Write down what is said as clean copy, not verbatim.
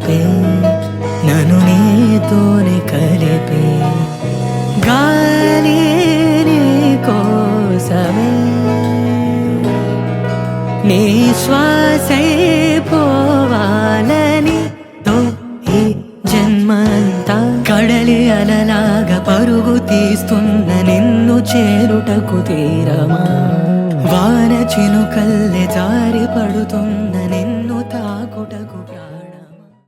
చూపే నన్ను నీతోనే కలిపే గాలి నీ కోసమే నీ శ్వాసై పోవాలని తో ఈ జన్మంతా కడలి అలలాగా పరుగు తీస్తున్న నిన్ను చేరుటకు తీరమా వాన చినుకల్లె జారి పడుతున్న